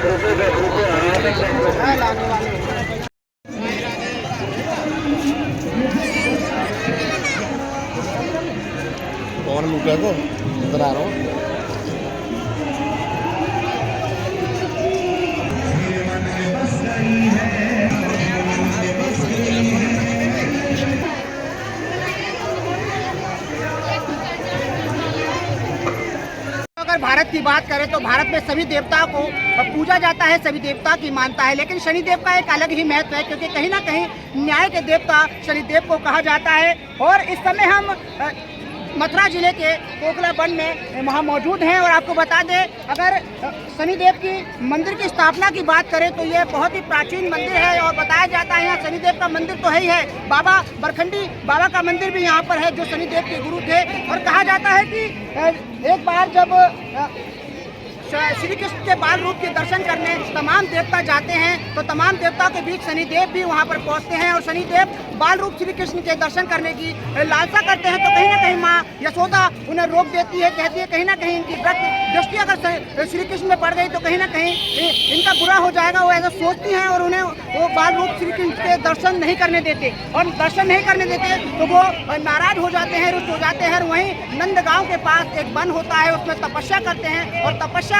कौन लूटा को इधर आ रहा हूँ। अगर भारत की बात करें तो भारत में सभी देवताओं को पूजा जाता है, सभी देवता की मानता है, लेकिन शनिदेव का एक अलग ही महत्व है, क्योंकि कहीं ना कहीं न्याय के देवता शनिदेव को कहा जाता है। और इस समय हम मथुरा जिले के कोकला वन में वहाँ मौजूद हैं। और आपको बता दें, अगर शनिदेव की मंदिर की स्थापना की बात करें तो ये बहुत ही प्राचीन मंदिर है। और बताया जाता है यहाँ शनिदेव का मंदिर तो है ही है, बाबा बरखंडी बाबा का मंदिर भी यहाँ पर है, जो शनिदेव के गुरु थे। और कहा जाता है कि एक बार जब श्री कृष्ण के बाल रूप के दर्शन करने तमाम देवता जाते हैं, तो तमाम देवताओं के बीच शनिदेव भी वहां पर पहुंचते हैं। और शनिदेव बाल रूप श्री कृष्ण के दर्शन करने की लालसा करते हैं, तो कहीं ना कहीं माँ यशोदा उन्हें रोक देती है, कहती है कहीं ना कहीं इनकी दृष्टि अगर श्री कृष्ण में पड़ गई तो कहीं ना कहीं इनका बुरा हो जाएगा, वो ऐसा सोचती हैं। और उन्हें वो बाल रूप श्री कृष्ण के दर्शन नहीं करने देते, और दर्शन नहीं करने देते तो वो नाराज हो जाते हैं, रुष्ट हो जाते हैं। वहीं नंदगांव के पास एक वन होता है, उसमें तपस्या करते हैं, और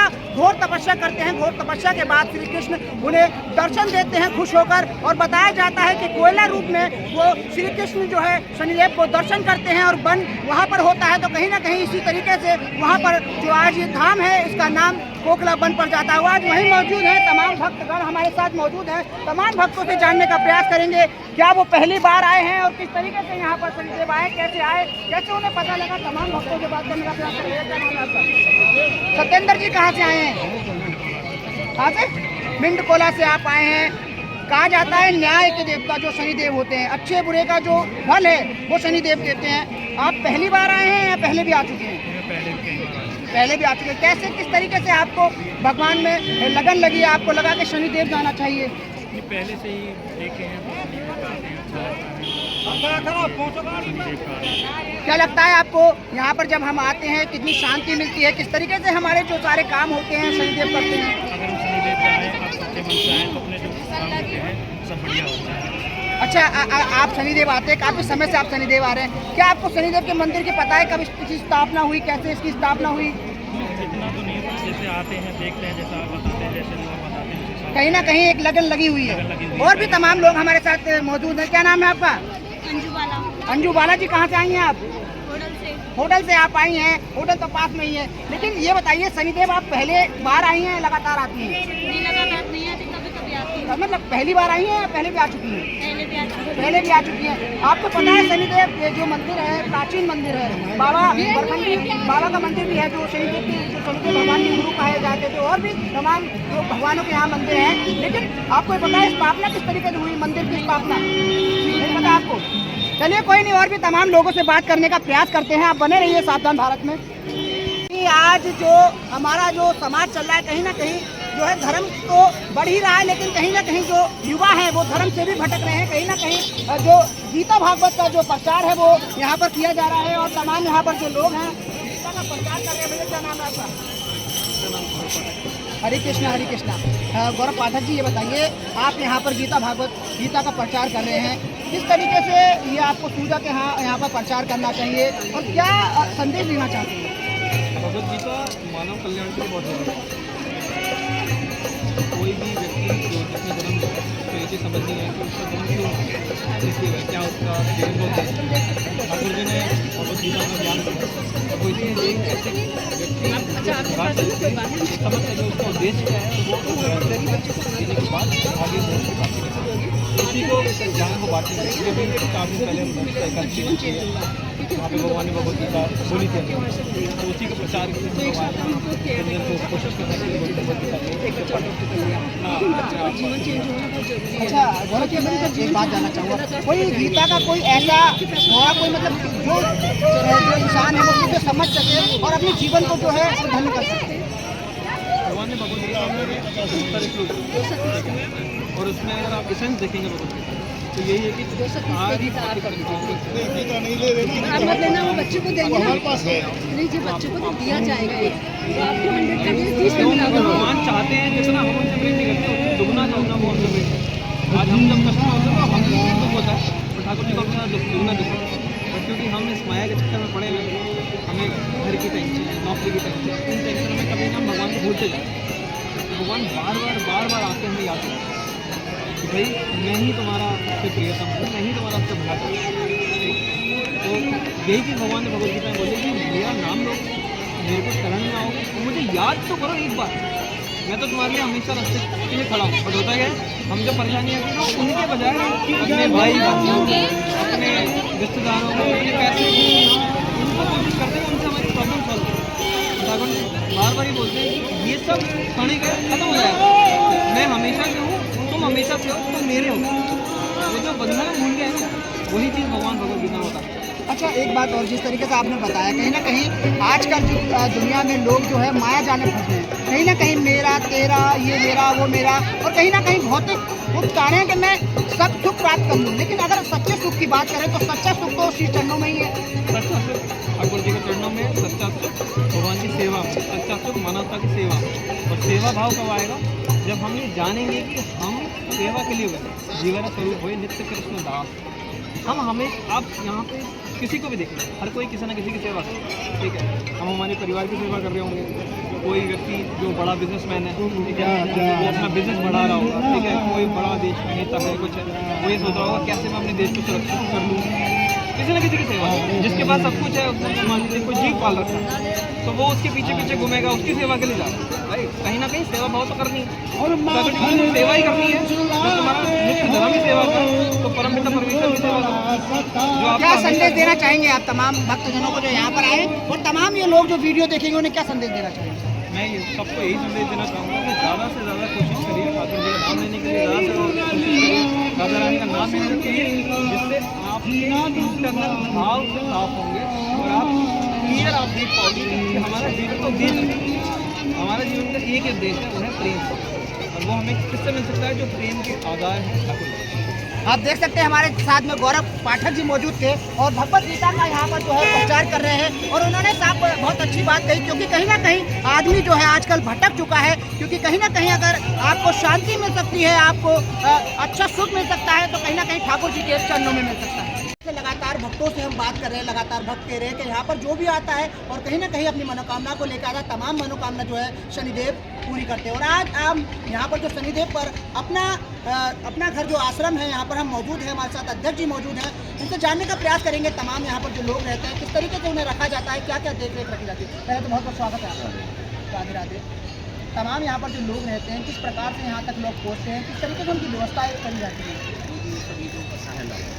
घोर तपस्या करते हैं। घोर तपस्या के बाद श्री कृष्ण उन्हें दर्शन देते हैं खुश होकर। और बताया जाता है कि कोयला रूप में वो श्री कृष्ण जो है शनिदेव को दर्शन करते हैं, और वन वहाँ पर होता है। तो कहीं ना कहीं इसी तरीके से वहाँ पर जो आज ये धाम है, इसका नाम कोकला वन पर जाता है। आज वहीं मौजूद है, तमाम भक्तगण हमारे साथ मौजूद हैं। तमाम भक्तों से जानने का प्रयास करेंगे, क्या वो पहली बार आए हैं और किस तरीके से यहाँ पर शनिदेव आए, कैसे आए, कैसे उन्हें पता लगा। तमाम भक्तों से बात करने का प्रयास करेंगे। क्या नाम है आपका? सत्येंद्र जी कहाँ से आए हैं? कहाँ से? मिंडकोला से आप आए हैं। कहा जाता है न्याय के देवता जो शनिदेव होते हैं, अच्छे बुरे का जो फल है वो शनिदेव देते हैं। आप पहली बार आए हैं या पहले भी आ चुके हैं? पहले भी आ चुके हैं। कैसे, किस तरीके से आपको भगवान में लगन लगी, आपको लगा कि शनिदेव जाना चाहिए? पहले से ही देखे हैं। क्या लगता है आपको यहाँ पर जब हम आते हैं कितनी शांति मिलती है, किस तरीके से हमारे जो सारे काम होते हैं शनिदेव करते हैं? अगर हम शनिदेव पे आए, आप सच्चे मन से आए तो अपने जो काम होते हैं सब बढ़िया होता है। अच्छा, आप शनिदेव आते हैं, काफ़ी समय से आप शनिदेव आ रहे हैं। क्या आपको शनिदेव के मंदिर की पता है, कब इसकी स्थापना हुई, कैसे इसकी स्थापना हुई? इतना तो नहीं, जैसे आते हैं देखते हैं, जैसा आप बताते हैं, जैसे लोग बताते हैं, कहीं ना कहीं एक लगन लगी हुई है। और भी तमाम लोग हमारे साथ मौजूद हैं। क्या नाम है आपका? अंजू बाला। अंजू बाला जी, कहाँ से आई हैं आप? होटल से। होटल से आप आई हैं। होटल तो पास में ही है, लेकिन ये बताइए शनिदेव आप पहले बार आई हैं, लगातार आती हैं? नहीं, लगातार नहीं आती, कभी कभी आती हूँ। मतलब पहली बार आई हैं या पहले भी आ चुकी हैं? पहले भी आती हूँ। पहले भी आ चुकी हैं। आपको पता है शनिदेव ये जो मंदिर है प्राचीन मंदिर है, बाबा बरखंडी बाबा का मंदिर भी है, जो शनिदेव भगवान के गुरु कहे जाते थे। और भी तमाम जो भगवानों के यहाँ मंदिर हैं, लेकिन आपको पता है स्थापना किस तरीके से हुई, मंदिर की स्थापना नहीं पता आपको? चलिए कोई नहीं, और भी तमाम लोगों से बात करने का प्रयास करते हैं। आप बने रहिए सावधान भारत में। आज जो हमारा जो समाज चल रहा है, कहीं ना कहीं जो है धर्म तो बढ़ ही रहा है, लेकिन कहीं ना कहीं जो युवा है वो धर्म से भी भटक रहे हैं। कहीं ना कहीं जो गीता भागवत का जो प्रचार है वो यहाँ पर किया जा रहा है, और तमाम यहाँ पर जो लोग हैं गीता का प्रचार कर रहे हैं। भैया क्या नाम है आपका? हरे कृष्णा, हरे कृष्णा। गौरव पाठक जी, ये बताइए आप यहाँ पर गीता भागवत गीता का प्रचार कर रहे हैं, किस तरीके से ये आपको सूझा कि हाँ यहाँ पर प्रचार करना चाहिए, और क्या संदेश देना चाहते हैं? भगवद गीता मानव कल्याण के लिए बहुत जरूरी है। कोई भी व्यक्ति जो जिसने जन्म लिया तो ये चीज़ समझनी है कि उसका जन्म क्यों है, क्या उसका जीवन का उद्देश्य। ठाकुर जी ने भगवद गीता का ज्ञान दिया, तो कोई चीज़ एक ऐसे व्यक्ति समझ सके उसका उद्देश्य क्या है, वो देने के बाद आगे उसी को ज्ञान को बांटने के लिए भी काफ़ी पहले वहाँ पे भगवान ने भगवद गीता बोली थी, तो उसी के प्रचार के लिए को कोशिश करने के लिए भगवद गीता। अच्छा गौरव जी, मैं एक बात जानना चाहूँगा, कोई गीता का कोई ऐसा कोई मतलब जो इंसान है वो चीज़ें समझ सके और अपने जीवन को जो है धन्य कर सके? भगवान ने भगवद गीता में 70 श्लोक, और उसमें अगर आप एसेंस देखेंगे भगवद गीता तो यही है कि आज गीता नहीं ले रही, मत लेना, वो बच्चे को देंगे ना, हमारे पास है नहीं जी, बच्चे को तो दिया जाएगा। आपको 100 का 30 में मिला। भगवान चाहते हैं जितना हम उनसे ठाकुर जी को अपना दुगना दुख है, और क्योंकि हम इस माया के चक्कर में पड़े हुए हैं, हमें घर की टेंशन, नौकरी की टेंशन, इन टेंशनों में कभी हम भगवान को भूलते जाते हैं। तो भगवान बार बार आके हमें याद करते हैं कि भाई मैं ही तुम्हारा सबसे प्रियतम हूँ, मैं ही तुम्हारा सबसे भला करूँ। तो यही चीज़ भगवान ने भगवदगीता में बोली कि मेरा नाम लो, मेरे को शरण में आओगे तो मुझे याद तो करो एक बार, मैं तो तुम्हारे लिए हमेशा रास्ते के लिए खड़ा हूँ। बट होता क्या है, हम जो परेशानियाँ की ना उनके बजाय अपने भाई बहनों को, अपने रिश्तेदारों को, अपने पैसे को, उनको कोशिश करते हैं उनसे हमारी प्रॉब्लम सॉल्व हो। ठाकुर जी बार बार ही बोलते हैं कि ये सब क्षणिक है, खत्म हो जाएगा, मैं हमेशा से हूँ, तुम हमेशा से हो, तुम मेरे हो। वो जो बंधन भूल गए ना, वही चीज़ भगवान भगवदगीता में होता है। अच्छा, एक बात और, जिस तरीके से आपने बताया, कहीं ना कहीं आजकल जो दुनिया में लोग जो है माया जाने फंस गए हैं, कहीं ना कहीं मेरा तेरा, ये मेरा वो मेरा, और कहीं ना कहीं भौतिक वो चाह रहे हैं कि मैं सब सुख प्राप्त कर लूँ। लेकिन अगर सच्चे सुख की बात करें तो सच्चा सुख तो श्री चरणों में ही है। सच्चा सुख ठाकुर जी के चरणों में, सच्चा सुख भगवान की सेवा में, सच्चा सुख मानवता की सेवा में। और सेवा भाव कब आएगा, जब हम ये जानेंगे कि हम सेवा के लिए हुए, जीवन स्वरूप हुए नित्य कृष्ण दास। हमें आप यहाँ पे किसी को भी देख लें, हर कोई किसी ना किसी की सेवा करे, ठीक है। हम हमारे परिवार की सेवा कर रहे होंगे, कोई व्यक्ति जो बड़ा बिजनेसमैन है, ठीक है, वो अपना बिजनेस बढ़ा रहा होगा, ठीक है, कोई बड़ा देश का नेता है, कुछ है, वो ये सोच रहा होगा कैसे मैं अपने देश को सुरक्षित कर लूँ, किसी ना किसी की सेवा। जिसके पास सब कुछ है, उसने मान लीजिए कोई जीव पाल रखा है, तो वो उसके पीछे पीछे घूमेगा, उसकी सेवा के लिए जा रहा है। भाई कहीं ना कहीं सेवा भाव तो करनी है, और सेवा ही करनी है। तो तुम्हारा नित्य धर्म ही सेवा का, तो परमपिता परमेश्वर की सेवा का। क्या संदेश देना चाहेंगे आप तमाम भक्तजनों को जो यहाँ पर आए, और तमाम ये लोग जो वीडियो देखेंगे उन्हें क्या संदेश देना चाहेंगे? मैं सबको यही संदेश देना चाहूँगा कि ज़्यादा से ज़्यादा कोशिश करिए ठाकुर जी का नाम लेने के लिए, ज़्यादा से ज़्यादा कोशिश करिए राधा रानी का नाम लेने के लिए, जिससे आप इंटरनल भाव से साफ होंगे और आप क्लियर आप देख पाओगे कि हमारा जीवन का उद्देश्य है, हमारा जीवन का एक ही उद्देश्य है, वो है प्रेम। और वो हमें किससे मिल सकता है, जो प्रेम के आधार है ठाकुर जी। आप देख सकते हैं हमारे साथ में गौरव पाठक जी मौजूद थे और भगवत गीता का यहाँ पर जो है प्रचार कर रहे हैं, और उन्होंने साहब बहुत अच्छी बात कही, क्योंकि कहीं ना कहीं आदमी जो है आजकल भटक चुका है। क्योंकि कहीं ना कहीं अगर आपको शांति मिल सकती है, आपको अच्छा सुख मिल सकता है, तो कहीं ना कहीं ठाकुर जी के चरणों में मिल सकता है। लगातार भक्तों से हम बात कर रहे हैं, लगातार भक्त कह रहे हैं कि यहाँ पर जो भी आता है और कहीं ना कहीं अपनी मनोकामना को लेकर आता है, तमाम मनोकामना जो है शनिदेव पूरी करते हैं। और आज हम यहाँ पर जो शनिदेव पर अपना घर जो आश्रम है, यहाँ पर हम मौजूद हैं, हमारे साथ अध्यक्ष जी मौजूद हैं, उनसे जानने का प्रयास करेंगे तमाम यहाँ पर जो लोग रहते हैं किस तरीके से उन्हें रखा जाता है, क्या क्या देख रेख रखी जाती है। पहले तो बहुत बहुत स्वागत है आपका। राधे राधे। तमाम यहाँ पर जो लोग रहते हैं किस प्रकार से यहाँ तक लोग पहुँचते हैं, किस तरीके से उनकी व्यवस्था करी जाती है? सभी लोग का सहायता है,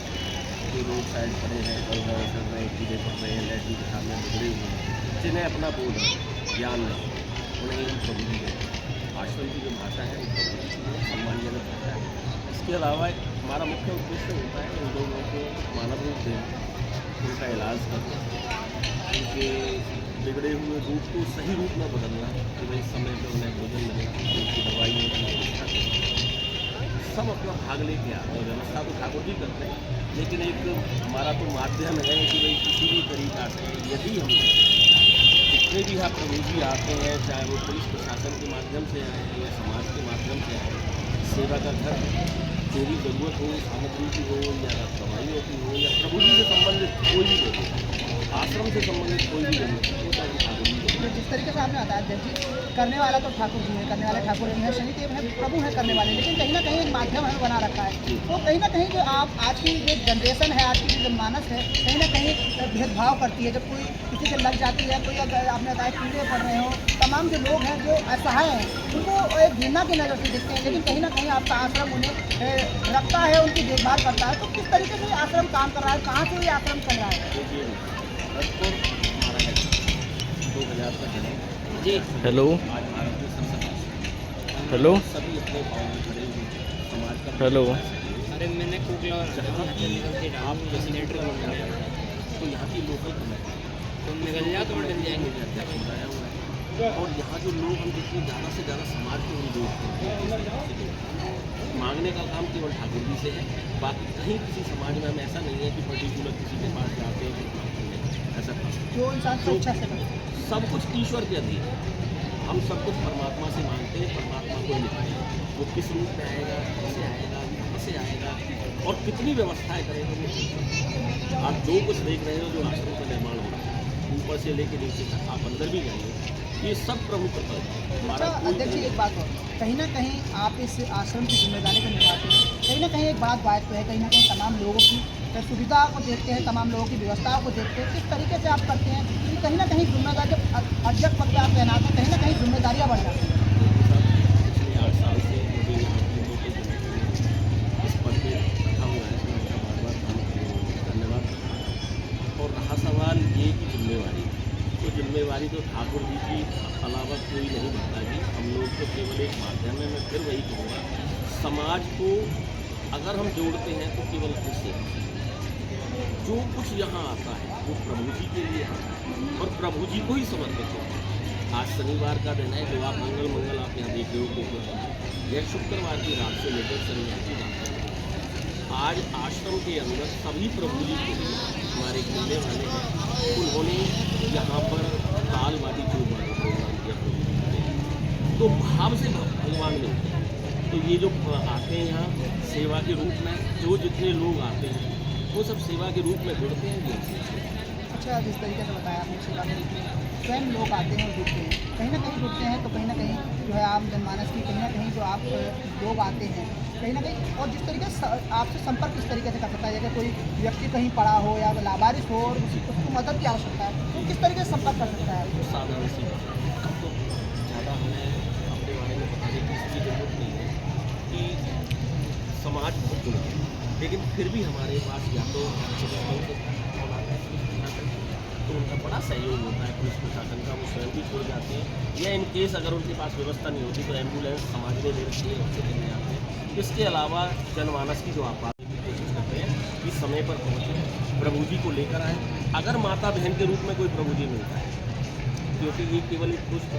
जो रोड साइड खड़े हैं, चल रहे हैं, कीड़े पड़ रहे हैं, लैट्रिन के सामने बिगड़े हुए हैं, जिन्हें अपना बोध है, ज्ञान नहीं, उन्हें हम प्रभु जी कहते हैं। आश्रम की जो भाषा है वो सम्मानजनक भाषा है। इसके अलावा हमारा मुख्य उद्देश्य होता है उन लोगों को मानव रूप देना, उनका इलाज करना, उनके बिगड़े हुए रूप को सही रूप में बदलना, कि भाई समय पर उन्हें भोजन मिलना, उनकी दवाइयों की व्यवस्था करना, सब अपना भाग लेके आते हैं। व्यवस्था तो ठाकुर जी करते हैं, लेकिन एक हमारा तो माध्यम है कि भाई किसी भी तरीका से यदि हम जितने भी यहाँ प्रभु जी आते हैं, चाहे वो पुलिस प्रशासन के माध्यम से आए या समाज के माध्यम से आए, सेवा का घर, जो भी ज़रूरत हो, सामग्री की हो या दवाइयों की हो, या प्रभु जी से संबंधित कोई भी जरूरत, आश्रम से संबंधित कोई भी जरूरत हो, चाहे ठाकुर जी को। जिस तरीके से आपने बताया अध्यक्ष जी, करने वाला तो ठाकुर जी है, करने वाले ठाकुर जी हैं, शनिदेव है, प्रभु है करने वाले, लेकिन कहीं ना कहीं एक माध्यम है बना रखा है। तो कहीं ना कहीं जो आप आज की जो जनरेशन है, आज की जो मानस है, कहीं ना कहीं भेदभाव करती है। जब कोई किसी से लग जाती है, कोई अगर आपने बताया कीड़े पड़ रहे हो, तमाम जो लोग हैं जो असहाय हैं, उनको एक घृणा की नज़र से देखते हैं, लेकिन कहीं ना कहीं आपका आश्रम उन्हें रखता है, उनकी देखभाल करता है। तो किस तरीके से आश्रम काम कर रहा है, कहाँ से ये आश्रम चल रहा है? देखिए, भरतपुर हमारा है 2000 तक है जी। हेलो, आज भारत में सबसे हेलो, सभी अपने पाँव में खड़े हुए समाज का हेलो। अरे मैंने कुकला जहाँ की आप जैसे तो यहाँ की लोकल कमेटी तुम निकल जाओ तो निकल जाएंगे। अध्यक्ष बनाया हुआ है, और यहाँ जो लोग हम जितने ज़्यादा से ज़्यादा समाज के हम जोड़ते हैं, मांगने का काम केवल ठाकुर जी से है। बाकी कहीं किसी समाज में हम ऐसा नहीं है कि पर्टिकुलर किसी के पास जाते हैं, ऐसा जो इंसान को इच्छा से करे। सब कुछ ईश्वर के अधीन है। हम सब कुछ परमात्मा से मांगते हैं, परमात्मा को लिखते हैं, वो किस रूप में आएगा, कैसे आएगा, से आएगा और कितनी व्यवस्थाएं करेगा वो। आप जो कुछ देख रहे हो, जो आश्रम का निर्माण हो रहा है, ऊपर से लेके नीचे तक आप अंदर भी जाइए, ये सब प्रमुख है। अच्छा अध्यक्ष जी, एक बात और, कहीं ना कहीं आप इस आश्रम की जिम्मेदारी को निभाते हैं, कहीं ना कहीं एक बात तो है, कहीं ना कहीं तमाम लोगों की सुविधा को देखते हैं, तमाम लोगों की व्यवस्थाओं को देखते हैं, किस तरीके से आप करते हैं कि कहीं ना कहीं जिम्मेदारी, जब अध्यक्ष पद पर आप तैनात हैं, कहीं ना कहीं जिम्मेदारियाँ बढ़ जाती हैं। पिछले 8 साल से मुझे यहाँ की लोगों के इस पद पर रखा हुआ है, मैं उनका बार बार धन्यवाद करता हूँ। और रहा सवाल ये की जिम्मेवारी, तो जिम्मेवारी तो ठाकुर जी की अलावा कोई नहीं बनता जी। हम लोग तो केवल एक माध्यम है। मैं फिर वही कहूँगा, समाज को अगर हम जोड़ते हैं तो केवल अपनी सेवा। जो कुछ यहाँ आता है वो प्रभु जी के लिए आता है और प्रभु जी को ही समर्पित होता है। आज शनिवार का दिन है, जो आप मंगल आप यहाँ देख रहे हो कि यह शुक्रवार की रात से लेकर शनिवार की रात तक आज आश्रम के अंदर सभी प्रभु जी के लिए हमारे मिलने वाले हैं। उन्होंने यहाँ पर तालवादी जो प्रोग्राम किया प्रभु जी के, तो भाव से भगवान मिलते हैं। तो ये जो आते हैं यहाँ सेवा के रूप में, जो जितने लोग आते हैं वो सब सेवा के रूप में जुड़ते हैं। अच्छा, जिस तरीके से बताया आपने सेवा के रूप में स्वयं लोग आते हैं और जुड़ते हैं, कहीं ना कहीं जुड़ते हैं, तो कहीं ना कहीं जो है आम जनमानस की कहीं ना कहीं जो आप लोग आते हैं कहीं ना कहीं, और जिस तरीके से आपसे संपर्क किस तरीके से कर सकता है, जैसे कोई व्यक्ति कहीं पड़ा हो या लावारिस हो और उसको मदद की आवश्यकता है, तो किस तरीके से संपर्क कर सकता है? तो साधारण सी बात, तो ज़्यादा हमें अपने बारे में बताने की इसकी जरूरत नहीं है कि समाज बहुत जुड़ा है, लेकिन फिर भी हमारे पास या तो तो उनका बड़ा सहयोग होता है। पुलिस प्रशासन का वो स्वयं भी छोड़ जाते हैं, या इन केस अगर उनके पास व्यवस्था नहीं होती तो एम्बुलेंस समाज में ले रखती है, उससे चले जाते हैं। इसके अलावा जनमानस की जो आपात की कोशिश करते हैं कि समय पर पहुँचे, प्रभु जी को लेकर आए। अगर माता बहन के रूप में कोई प्रभु जी मिलता है, क्योंकि ये केवल एक पुरुष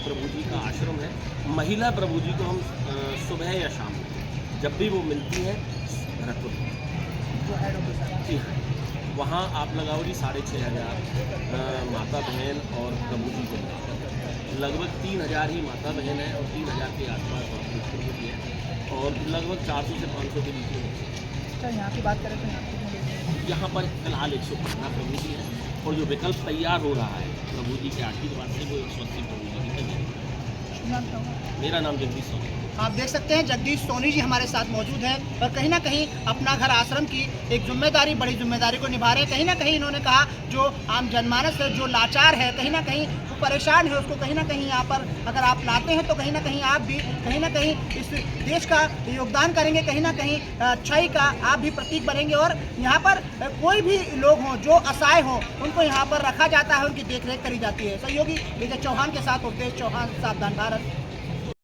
प्रभु जी का आश्रम है, महिला प्रभु जी को हम सुबह या शाम जब भी वो मिलती हैं भरतपुर जी हाँ, वहाँ आप लगाओ जी 6,500 माता बहन और प्रभु जी को लगभग 3,000 ही माता बहन है और 3,000 के आसपास भरतपुर भी है और लगभग 400 से 500 के बीच में। अच्छा, यहाँ की बात करें तो यहाँ पर फिलहाल 115 प्रभु जी है और जो विकल्प तैयार हो रहा है प्रभु जी के आशीर्वाद से वो 180 प्रभु जी की तैयारी। मेरा नाम जगदीश सोनी। आप देख सकते हैं जगदीश सोनी जी हमारे साथ मौजूद हैं और कहीं ना कहीं अपना घर आश्रम की एक जिम्मेदारी, बड़ी जिम्मेदारी को निभा रहे हैं। कहीं ना कहीं इन्होंने कहा जो आम जनमानस है, जो लाचार है, कहीं ना कहीं वो परेशान है, उसको कहीं ना कहीं यहाँ पर अगर आप लाते हैं तो कहीं ना कहीं आप भी कहीं ना कहीं इस देश का योगदान करेंगे, कहीं ना कहीं अच्छाई का आप भी प्रतीक बनेंगे। और यहाँ पर कोई भी लोग हों जो असहाय हों, उनको यहाँ पर रखा जाता है, उनकी देखरेख करी जाती है। सहयोगी विजय चौहान के साथ उपदेश चौहान, सावधान भारत।